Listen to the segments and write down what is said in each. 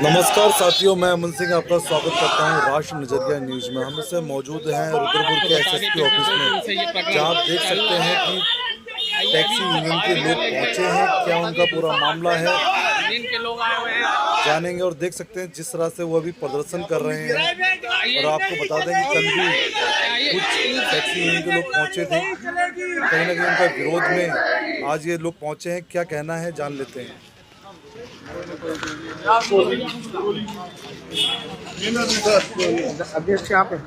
नमस्कार साथियों, मैं अमन सिंह आपका स्वागत करता हूं राष्ट्र नजरिया न्यूज में। हम से मौजूद हैं रुद्रपुर के एसएसपी ऑफिस में, जहां आप देख सकते हैं कि टैक्सी यूनियन के लोग पहुंचे हैं। क्या उनका पूरा मामला है जानेंगे और देख सकते हैं जिस तरह से वो अभी प्रदर्शन कर रहे हैं। और आपको बता दें कि कल भी कुछ टैक्सी यूनियन के लोग पहुंचे थे, कहीं ना कहीं उनका विरोध में आज ये लोग पहुंचे हैं। क्या कहना है जान लेते हैं। अध्यक्ष यहाँ पे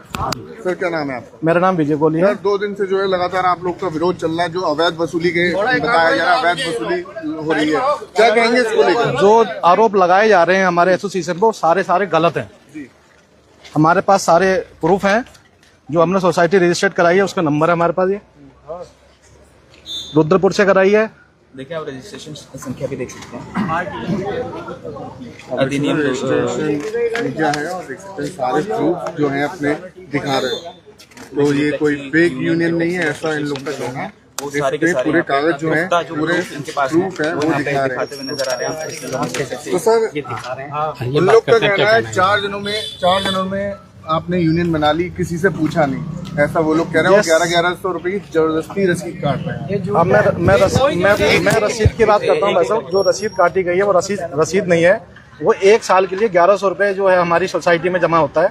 सर, क्या नाम है आपका? मेरा नाम विजय कोहली है। सर, 2 दिन से जो है लगातार आप लोग का विरोध चल रहा है, जो अवैध वसूली के बताया जा रहा है, अवैध वसूली हो रही है, क्या कहेंगे इसको लेकर? जो आरोप लगाए जा रहे हैं हमारे एसोसिएशन को, सारे गलत हैं। हमारे पास सारे प्रूफ हैं, जो हमने सोसाइटी रजिस्टर्ड कराई है उसका नंबर है हमारे पास। ये रुद्रपुर से कराई है। देखिए, आप रजिस्ट्रेशन संख्या भी देख सकते हैं। अधिनियम रजिस्ट्रेशन क्या है और देख सकते हैं सारे प्रूफ जो है अपने दिखा रहे हैं। तो ये कोई फेक यूनियन नहीं है, ऐसा इन लोग का कहना है। पूरे कागज जो है, पूरे प्रूफ है, वो दिखा रहे हैं। नजर आ रहे हैं। तो सर, उन लोग का कहना है 4 दिनों में आपने यूनियन बना ली, किसी से पूछा नहीं, ऐसा वो लोग कह रहे हैं। 1100 रुपए की जबरदस्ती रसीद काट रहे हैं। अब मैं रसीद की बात करता हूँ। वैसे जो रसीद काटी गई है वो रसीद नहीं है, वो 1 साल के लिए 1100 रुपए जो है हमारी सोसाइटी में जमा होता है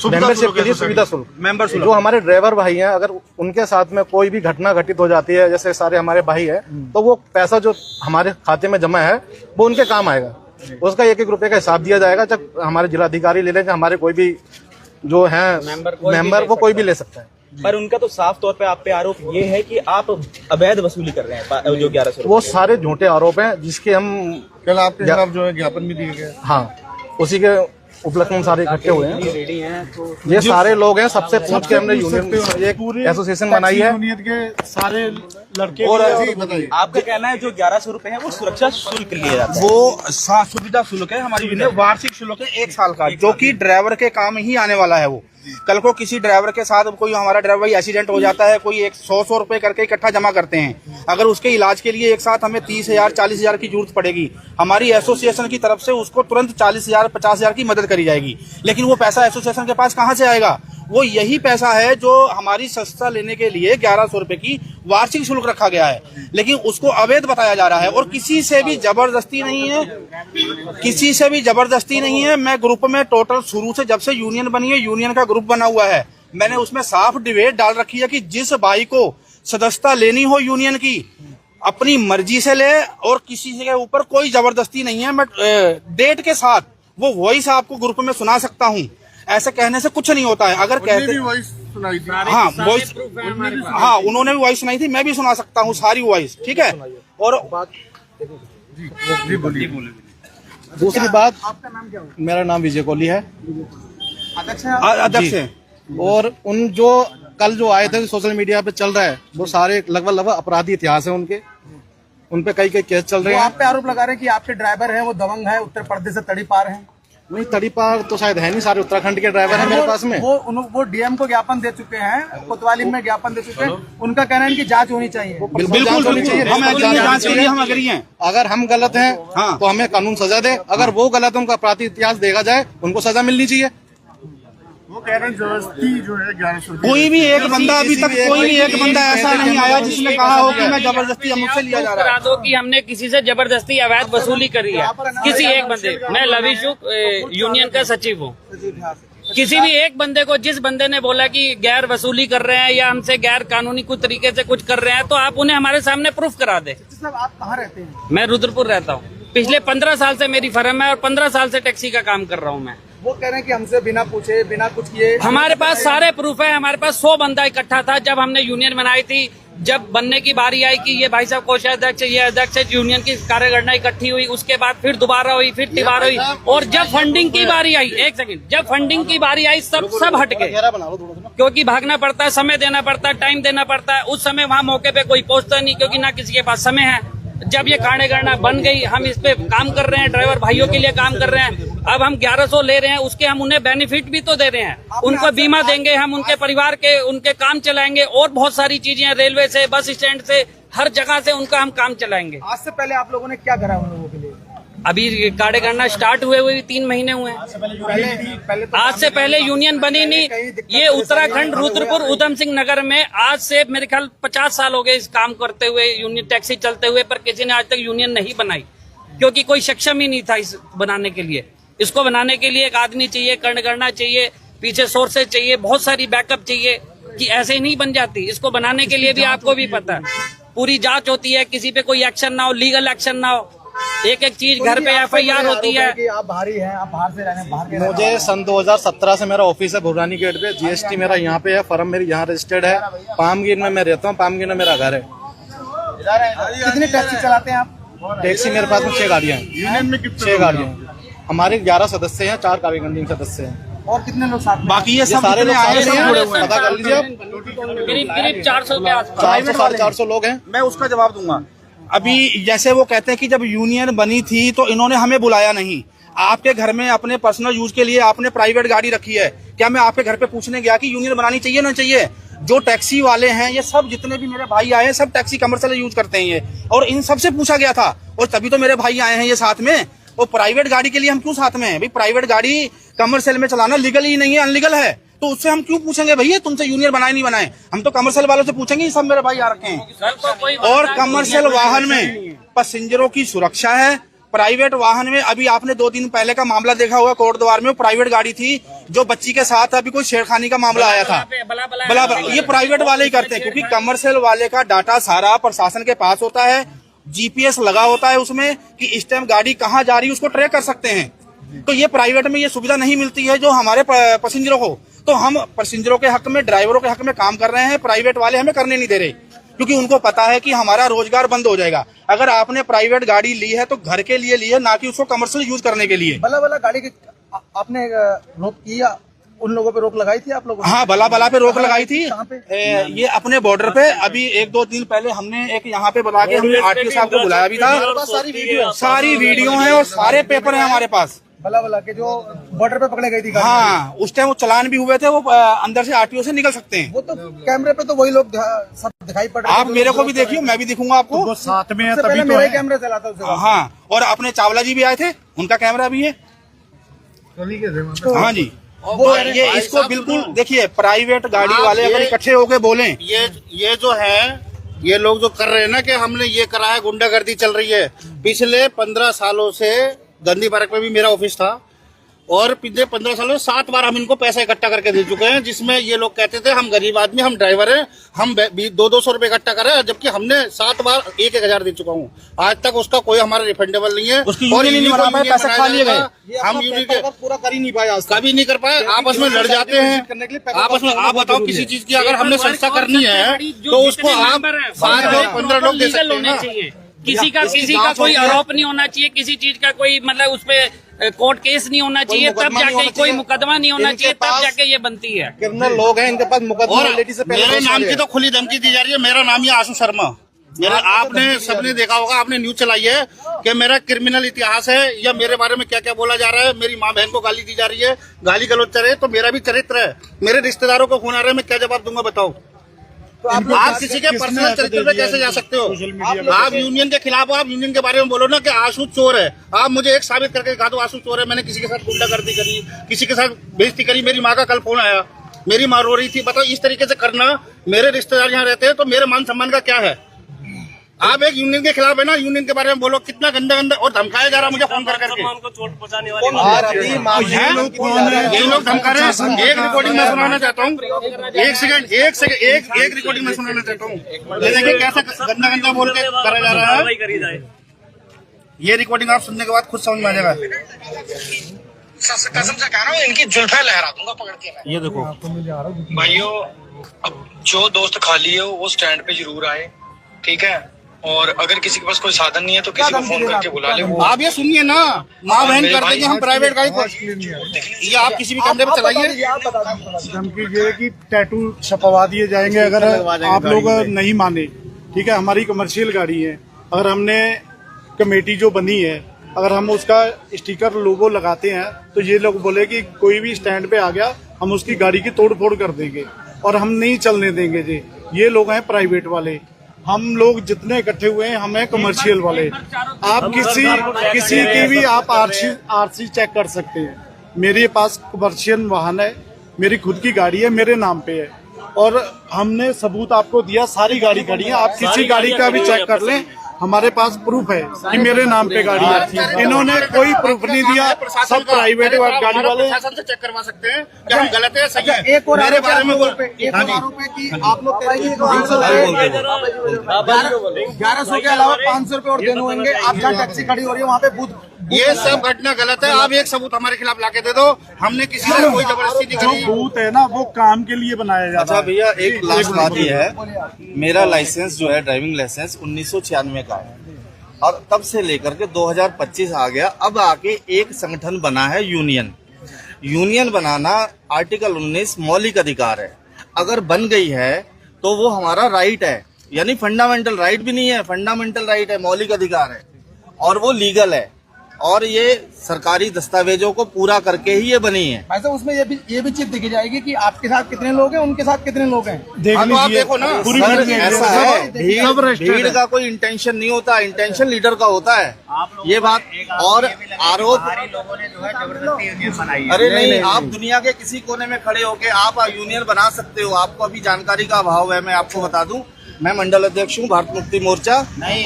मेंबरशिप के लिए, सुविधा शुल्क। जो हमारे ड्राइवर भाई हैं, अगर उनके साथ में कोई भी घटना घटित हो जाती है, जैसे सारे हमारे भाई है, तो वो पैसा जो हमारे खाते में जमा है वो उनके काम आएगा। उसका 1-1 रुपए का हिसाब दिया जाएगा। जब हमारे जिलाधिकारी ले लें, हमारे कोई भी जो है मेंबर वो कोई भी ले सकता है। पर उनका तो साफ तौर पे आप पे आरोप ये है कि आप अवैध वसूली कर रहे हैं। जो 1100 वो सारे झूठे आरोप हैं, जिसके हम कल आपके खिलाफ जो है ज्ञापन भी दिए गए। हाँ, उसी के उपलक्ष्य में सारे इकट्ठे हुए हैं। ये सारे लोग हैं, सबसे पूछ के हमने यूनियन एक एसोसिएशन बनाई है। यूनियन के सारे लड़के। और आपका कहना है जो 1100 रुपए है वो सुरक्षा शुल्क लिया जाता है? वो सुविधा शुल्क है, हमारी यूनियन वार्षिक शुल्क है 1 साल का, जो कि ड्राइवर के काम ही आने वाला है। वो कल को किसी ड्राइवर के साथ कोई हमारा ड्राइवर एक्सीडेंट हो जाता है, कोई 100 रुपए करके इकट्ठा जमा करते हैं। अगर उसके इलाज के लिए एक साथ हमें 30,000 40,000 की जरूरत पड़ेगी, हमारी एसोसिएशन की तरफ से उसको तुरंत 40,000 50,000 की मदद करी जाएगी। लेकिन वो पैसा एसोसिएशन के पास कहाँ से आएगा? वो यही पैसा है जो हमारी संस्था लेने के लिए 1100 रुपए की वार्षिक शुल्क रखा गया है, लेकिन उसको अवैध बताया जा रहा है। और किसी से भी जबरदस्ती नहीं है, किसी से भी जबरदस्ती नहीं है। मैं ग्रुप में टोटल शुरू से, जब से यूनियन बनी है, यूनियन का ग्रुप बना हुआ है, मैंने उसमें साफ डिबेट डाल रखी है कि जिस भाई को सदस्यता लेनी हो यूनियन की, अपनी मर्जी से ले, और किसी के ऊपर कोई जबरदस्ती नहीं है। मैं डेट के साथ वो वॉइस आपको ग्रुप में सुना सकता हूँ। ऐसे कहने से कुछ नहीं होता है। अगर कहते वॉइस सुनाई थी, हाँ वॉइस, हाँ उन्होंने भी वॉइस सुनाई थी, मैं भी सुना सकता हूँ सारी वॉइस, ठीक है। और दूसरी बात, मेरा नाम विजय कोहली है, अध्यक्ष है। और उन जो कल जो आए थे सोशल मीडिया पे चल रहा है, वो सारे लगभग अपराधी इतिहास है उनके, उन पे कई केस चल रहे हैं। आप पे आरोप लगा रहे हैं कि आपके ड्राइवर हैं वो दबंग है, उत्तर प्रदेश से तड़ी पार हैं। नहीं, तड़ी पार तो शायद है नहीं, सारे उत्तराखंड के ड्राइवर हैं मेरे पास में। वो डीएम को ज्ञापन दे चुके हैं, कोतवाली में ज्ञापन दे चुके हैं। उनका कहना है कि जांच होनी चाहिए। बिल्कुल होनी चाहिए, हम एग्री हैं। अगर हम गलत हैं तो हमें कानून सजा दे, अगर वो गलत है, उनका अपराधी इतिहास देखा जाए, उनको सजा मिलनी चाहिए। वो कह रहे हैं जबरदस्ती जो है 1100। कोई भी एक बंदा, अभी तक कोई भी एक बंदा ऐसा नहीं आया जिसने कहा हो कि मैं जबरदस्ती मुझसे लिया जा रहा है। दो कि हमने किसी से जबरदस्ती अवैध वसूली करी है, किसी एक बंदे। मैं लविशुक यूनियन का सचिव हूँ। किसी भी एक बंदे को, जिस बंदे ने बोला कि गैर वसूली कर रहे हैं या हमसे गैर कानूनी कुछ तरीके से कुछ कर रहे हैं, तो आप उन्हें हमारे सामने प्रूफ करा दे। आप कहाँ रहते हैं? मैं रुद्रपुर रहता हूँ। पिछले 15 साल से मेरी फर्म है और 15 साल से टैक्सी का काम कर रहा हूँ मैं। वो कह रहे हैं कि हमसे बिना पूछे, बिना कुछ किए। हमारे पास सारे प्रूफ है। हमारे पास 100 बंदा इकट्ठा था जब हमने यूनियन बनाई थी। जब बनने की बारी आई कि ये भाई साहब कोषाध्यक्ष, ये अध्यक्ष, यूनियन की कार्यगणना इकट्ठी हुई, उसके बाद फिर दोबारा हुई, फिर तिबारा हुई, और जब फंडिंग की बारी आई, एक सेकंड, जब फंडिंग की बारी आई सब हट गए, क्योंकि भागना पड़ता है, समय देना पड़ता है, टाइम देना पड़ता है। उस समय वहाँ मौके पे कोई पहुंचता नहीं, क्योंकि ना किसी के पास समय है। जब ये कार्यगणना बन गई, हम इस पे काम कर रहे हैं, ड्राइवर भाइयों के लिए काम कर रहे हैं। अब हम 1100 ले रहे हैं, उसके हम उन्हें बेनिफिट भी तो दे रहे हैं। उनको बीमा देंगे, हम उनके परिवार के, उनके काम चलाएंगे, और बहुत सारी चीजें, रेलवे से, बस स्टैंड से, हर जगह से उनका हम काम चलाएंगे। आज से पहले आप लोगों ने क्या करा उन लोगों के लिए? अभी कार्य करना स्टार्ट हुए भी 3 महीने हुए हैं। आज से पहले यूनियन बनी नहीं। ये उत्तराखंड रुद्रपुर उधम सिंह नगर में आज से मेरे ख्याल 50 साल हो गए इस काम करते हुए, यूनियन टैक्सी चलते हुए, पर किसी ने आज तक यूनियन नहीं बनाई क्योंकि कोई सक्षम ही नहीं था इस बनाने के लिए। इसको बनाने के लिए एक आदमी चाहिए, करना चाहिए, पीछे सोर्सेज चाहिए, बहुत सारी बैकअप चाहिए कि ऐसे ही नहीं बन जाती। इसको बनाने के लिए भी आपको भी पता है पूरी जांच होती है, किसी पे कोई एक्शन ना हो, लीगल एक्शन ना हो, एक एक चीज घर पे FIR होती है। कि आप बाहरी हैं, आप बाहर से रहने बाहर के मुझे सन 2017 से मेरा ऑफिस है भुरानी गेट पे, GST मेरा यहाँ पे है, फर्म मेरी यहाँ रजिस्टर्ड है, पामगिर में मैं रहता हूँ, पामगिर में मेरा घर है। कितने टैक्सी चलाते हैं आप? टैक्सी मेरे पास में 6 गाड़ियाँ हैं। यूनियन में 6 गाड़ियाँ हैं। हमारे 11 सदस्य हैं, 4 कार्यकारिणी सदस्य हैं। और कितने लोग साथ में? बाकी ये सब सारे लोग आए सारे हैं, जुड़े हुए हैं, पता कर लीजिए आप। करीब 400 के आसपास, 400-450 लोग हैं। मैं उसका जवाब दूंगा। अभी जैसे वो कहते हैं कि जब यूनियन बनी थी तो इन्होंने हमें बुलाया नहीं। आपके घर में अपने पर्सनल यूज के लिए आपने प्राइवेट गाड़ी रखी है, क्या मैं आपके घर पे पूछने गया कि यूनियन बनानी चाहिए ना चाहिए? जो टैक्सी वाले हैं ये सब जितने भी मेरे भाई आए हैं सब टैक्सी कमर्शियल यूज करते हैं ये, और इन सबसे पूछा गया था और तभी तो मेरे भाई आए हैं ये साथ में। और प्राइवेट गाड़ी के लिए हम क्यों साथ में हैं भाई? प्राइवेट गाड़ी कमर्शियल में चलाना लीगल ही नहीं है, अनलीगल है, तो उससे हम क्यों पूछेंगे भैया तुमसे यूनियन बनाए नहीं बनाए? हम तो कमर्शियल वालों से पूछेंगे, सब मेरे भाई आ रखे हैं। और कमर्शियल वाहन में पैसेंजरों की सुरक्षा है, प्राइवेट वाहन में अभी आपने 2 दिन पहले का मामला देखा होगा कोर्ट द्वार में, प्राइवेट गाड़ी थी जो बच्ची के साथ अभी कोई छेड़खानी का मामला आया था। बला ये प्राइवेट वाले ही करते हैं क्योंकि कमर्शियल वाले का डाटा सारा प्रशासन के पास होता है, GPS लगा होता है उसमें कि इस टाइम गाड़ी कहाँ जा रही है उसको ट्रैक कर सकते हैं। तो ये प्राइवेट में ये सुविधा नहीं मिलती है जो हमारे पैसेंजरों को। तो हम पैसेंजरों के हक में, ड्राइवरों के हक में काम कर रहे हैं, प्राइवेट वाले हमें करने नहीं दे रहे क्योंकि उनको पता है कि हमारा रोजगार बंद हो जाएगा। अगर आपने प्राइवेट गाड़ी ली है तो घर के लिए ली है, ना कि उसको कमर्शियल यूज करने के लिए। बला गाड़ी की आपने रोक किया, उन लोगों पे रोक लगाई थी आप लोगों ने? हाँ, बला पे रोक लगाई थी। कहाँ पे? ये अपने बॉर्डर पे अभी 1-2 दिन पहले हमने एक यहाँ पे बुला के हमने RTO साहब को बुलाया भी था। सारी वीडियो है और सारे पेपर है हमारे पास। बला के जो बॉर्डर पे पकड़े गई थी गाड़ी। हाँ, उस टाइम वो चालान भी हुए थे, वो अंदर से RTO से निकल सकते हैं। वो तो कैमरे पे तो वही लोग सब दिखाई पड़ रहे हैं। आप मेरे को भी देखिए, मैं भी दिखूंगा आपको। साथ में उससे पहले मेरा ही कैमरा चला था उससे। हाँ, और अपने चावला जी भी आए थे, उनका कैमरा भी है। हाँ जी, वो ये इसको बिल्कुल देखिए, प्राइवेट गाड़ी वाले अगर इकट्ठे होके बोलें, ये जो है, ये लोग जो कर रहे हैं ना कि हमने ये करा है, गुंडागर्दी चल रही है। पिछले 15 सालों से गंदी पार्क में भी मेरा ऑफिस था और पिछले 15 सालों में 7 बार हम इनको पैसा इकट्ठा करके दे चुके हैं, जिसमें ये लोग कहते थे हम गरीब आदमी, हम ड्राइवर हैं, हम 200-200 रुपए इकट्ठा करें, जबकि हमने 7 बार 1-1 दे चुका हूँ। आज तक उसका कोई हमारा रिफंडेबल नहीं है। उसकी यूनियन नहीं बना पाए, पैसे खा लिए गए। हम यूनियन के पूरा कर ही नहीं पाया, कभी नहीं कर पाए, आपस में लड़ जाते हैं आपस में। आप बताओ, किसी चीज की अगर हमने संस्था करनी है तो उसको आप 7 लोग 15 लोग दे सकते हैं ना। किसी का कोई आरोप नहीं होना चाहिए, किसी चीज का कोई मतलब उस पे कोर्ट केस नहीं होना चाहिए, तब जाके कोई मुकदमा नहीं होना चाहिए, तब जाके ये बनती है। क्रिमिनल लोग हैं, इनके पास मुकदमा ऑलरेडी से पहले मेरे नाम की तो खुली धमकी दी जा रही है। मेरा नाम है आशु शर्मा। मेरा आपने सबने देखा होगा, आपने न्यूज चलाई है कि मेरा क्रिमिनल इतिहास है या मेरे बारे में क्या क्या बोला जा रहा है। मेरी माँ बहन को गाली दी जा रही है, गाली गलौज चल रही है, तो मेरा भी चरित्र है। मेरे रिश्तेदारों को खून आ रहा है, मैं क्या जवाब दूंगा बताओ? तो आप किसी के पर्सनल चरित्र पे कैसे जा सकते हो? आप यूनियन के खिलाफ हो, आप यूनियन के बारे में बोलो ना कि आशु चोर है। आप मुझे एक साबित करके दिखा दो आशु चोर है। मैंने किसी के साथ गुंडागर्दी करी, किसी के साथ बेइज्जती करी? मेरी माँ का कल फोन आया, मेरी माँ रो रही थी। बताओ, इस तरीके से करना, मेरे रिश्तेदार यहाँ रहते हैं तो मेरे मान सम्मान का क्या है? आप एक यूनियन के खिलाफ है ना, यूनियन के बारे में बोलो। कितना गंदा और धमकाया जा रहा मुझे फोन कर करके। चोट पहुंचाने वाली ये लोग धमका रहे हैं। एक रिकॉर्डिंग में सुनाना चाहता हूँ, एक सेकंड एक रिकॉर्डिंग में सुनाना चाहता हूँ। ये देखिए कैसा गंदा बोल के करा जा रहा है। ये रिकॉर्डिंग आप सुनने के बाद खुद समझ में आ जाएगा। कसम से कह रहा हूँ, इनकी जुल्फे लहरा दूंगा पकड़ के मैं। ये देखो भाइयों, अब जो दोस्त खाली है वो स्टैंड पे जरूर आए, ठीक है? और अगर किसी के पास कोई साधन नहीं है तो किसी को फोन करके बुला ले। आप ये सुनिए ना, माँ बहन कर देंगे हम प्राइवेट गाड़ी को। ये आप किसी भी कमरे में चलाइए। धमकी ये है कि टैटू छपवा दिए जाएंगे अगर आप लोग नहीं माने, ठीक है? हमारी कमर्शियल गाड़ी है, अगर हमने कमेटी जो बनी है, अगर हम उसका स्टिकर लोगो लगाते हैं तो ये लोग बोले कि कोई भी स्टैंड पे आ गया हम उसकी गाड़ी की तोड़ फोड़ कर देंगे और हम नहीं चलने देंगे। ये लोग हैं प्राइवेट वाले, हम लोग जितने इकट्ठे हुए हैं हमें कमर्शियल वाले, आप किसी की भी आप आरसी चेक कर सकते हैं। मेरे पास कमर्शियल वाहन है, मेरी खुद की गाड़ी है, मेरे नाम पे है और हमने सबूत आपको दिया, सारी गाड़ी खड़ी है, आप किसी गाड़ी का भी चेक कर लें, हमारे पास प्रूफ है कि मेरे नाम पे गाड़ी है। इन्होंने कोई प्रूफ नहीं दिया, सब प्राइवेट गाड़ी वाले प्रशासन से चेक करवा सकते हैं कि हम गलत है सही है। एक और मेरे बारे में बोल एक और आरोप है कि आप लोग कह रहे हैं 1100 के अलावा 500 रुपए और देने होंगे। आप जहाँ टैक्सी खड़ी हो रही है वहाँ पे बूथ, ये सब घटना गलत है। आप एक सबूत हमारे खिलाफ लाके दे दो, हमने किसी से कोई जबरदस्ती नहीं जो करी। बूथ है ना वो काम के लिए बनाया जाता है। अच्छा भैया, एक लास्ट बात ये है, मेरा लाइसेंस जो है ड्राइविंग लाइसेंस 1996 का है और तब से लेकर के 2025 आ गया। अब आके एक संगठन बना है यूनियन बनाना आर्टिकल 19 मौलिक अधिकार है। अगर बन गई है तो वो हमारा राइट है, यानी फंडामेंटल राइट भी नहीं है, फंडामेंटल राइट है, मौलिक अधिकार है और वो लीगल है और ये सरकारी दस्तावेजों को पूरा करके ही ये बनी है। भाई साहब उसमें ये भी चीज देखी जाएगी कि आपके साथ कितने लोग हैं, उनके साथ कितने लोग हैं। देख हाँ, तो आप लीजिए देखो ना, पूरी सर, भीड़ ऐसा है, भीड़ का कोई इंटेंशन नहीं होता, इंटेंशन लीडर का होता है ये बात। और आरोप, अरे नहीं, आप दुनिया के किसी कोने में खड़े होके आप यूनियन बना सकते हो, आपको अभी जानकारी का अभाव है। मैं आपको बता दूं, मैं मंडल अध्यक्ष हूँ भारत मुक्ति मोर्चा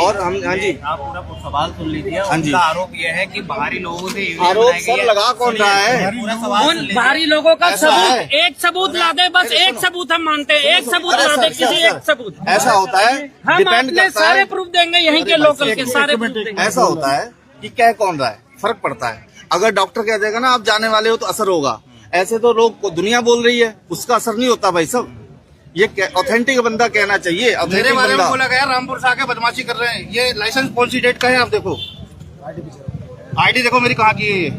और हम, हाँ जी, आप पूरा सवाल सुन लीजिए। हाँ जी, उनका आरोप यह है कि बाहरी लोगों से आरोप सर लगा कौन रहा है? उन बाहरी लोगों का सबूत, एक सबूत ला दे, बस एक सबूत हम मानते हैं, एक सबूत ला दे, किसी एक सबूत। ऐसा होता है, हम डिपेंड अपने करता सारे है, प्रूफ देंगे, यहीं के लोकल के सारे प्रूफ देंगे। ऐसा होता है कि कह कौन रहा है, फर्क पड़ता है। अगर डॉक्टर कह देगा ना आप जाने वाले हो तो असर होगा, ऐसे तो लोग दुनिया बोल रही है, उसका असर नहीं होता भाई साहब। ये ऑथेंटिक बंदा कहना चाहिए। मेरे बारे में बोला गया रामपुर से आके बदमाशी कर रहे हैं। ये लाइसेंस कौन सी डेट का है आप देखो, आईडी देखो मेरी कहाँ की है। ये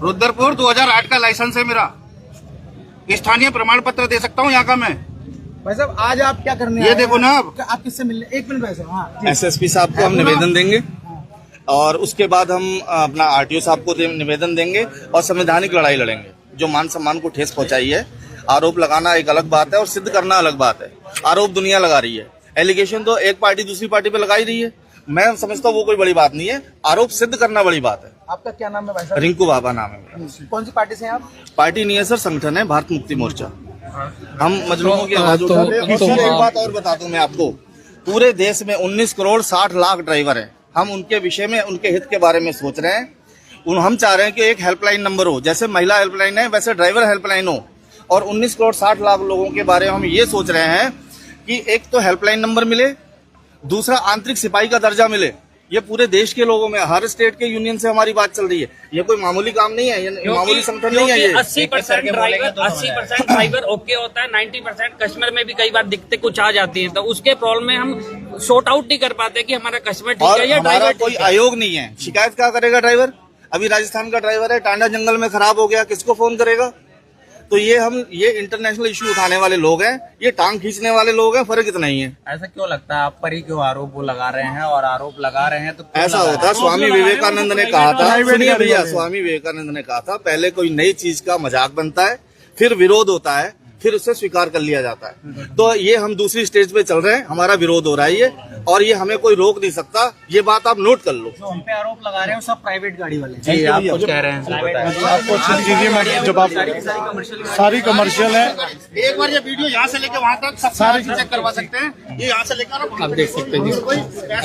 रुद्रपुर 2008 का लाइसेंस है मेरा, स्थानीय प्रमाण पत्र दे सकता हूँ यहाँ का मैं। भाई साहब आज आप क्या करने ये देखो ना, आप किससे मिलने, एक मिनट भाई साहब। हाँ एसएसपी साहब को हम निवेदन देंगे और उसके बाद हम अपना आरटीओ साहब को निवेदन देंगे और संवैधानिक लड़ाई लड़ेंगे। जो मान सम्मान को ठेस पहुंचाई है, आरोप लगाना एक अलग बात है और सिद्ध करना अलग बात है। आरोप दुनिया लगा रही है, एलिगेशन तो एक पार्टी दूसरी पार्टी पे लगाई रही है। मैं समझता हूँ वो कोई बड़ी बात नहीं है, आरोप सिद्ध करना बड़ी बात है। आपका क्या नाम है भाई साहब? रिंकू बाबा नाम है मेरा। कौन सी पार्टी से हैं आप? पार्टी नहीं है सर, संगठन है भारत मुक्ति मोर्चा। हम मजलूमों की आवाज उठाते हैं। और सर एक बात और बता दूं मैं आपको, पूरे देश में 19 करोड़ 60 लाख ड्राइवर हैं। हम उनके विषय में, उनके हित के बारे में सोच रहे हैं। हम चाह रहे हैं कि एक हेल्पलाइन नंबर हो, जैसे महिला हेल्पलाइन है वैसे ड्राइवर हेल्पलाइन हो। और 19 करोड़ 60 लाख लोगों के बारे में हम ये सोच रहे हैं कि एक तो हेल्पलाइन नंबर मिले, दूसरा आंतरिक सिपाही का दर्जा मिले। ये पूरे देश के लोगों में, हर स्टेट के यूनियन से हमारी बात चल रही है। ये कोई मामूली काम नहीं है, ये मामूली संगठन नहीं है। ये 80% ड्राइवर ओके होता है, 90% कस्टमर में भी कई बार दिक्कतें कुछ आ जाती हैं, तो उसके प्रॉब्लम में हम सॉर्ट आउट नहीं कर पाते कि हमारा कस्टमर ठीक है या ड्राइवर कोई आयोग नहीं है। शिकायत क्या करेगा ड्राइवर? अभी राजस्थान का ड्राइवर है, टांडा जंगल में खराब हो गया, किसको फोन करेगा? तो ये इंटरनेशनल इशू उठाने वाले लोग हैं, ये टांग खींचने वाले लोग हैं, फर्क इतना ही है। ऐसा क्यों लगता है आप पर ही क्यों आरोप वो लगा रहे हैं? और आरोप लगा रहे हैं तो ऐसा होता, स्वामी विवेकानंद ने कहा था, सुनिए भैया, स्वामी विवेकानंद ने कहा था पहले कोई नई चीज का मजाक बनता है, फिर विरोध होता है, फिर उसे स्वीकार कर लिया जाता है। तो ये हम दूसरी स्टेज पे चल रहे हैं, हमारा विरोध हो रहा है ये, और ये हमें कोई रोक नहीं सकता। ये बात आप नोट कर लो। जो हम पे आरोप लगा रहे हैं सब प्राइवेट गाड़ी वाले। जी आप कुछ कह रहे हैं, आपको चीजें मैं जब आप सारी कमर्शियल है। एक बार ये वीडियो यहाँ से लेके वहाँ तक सब सारे चेक करवा सकते हैं। ये यहाँ से लेकर आप देख सकते हैं।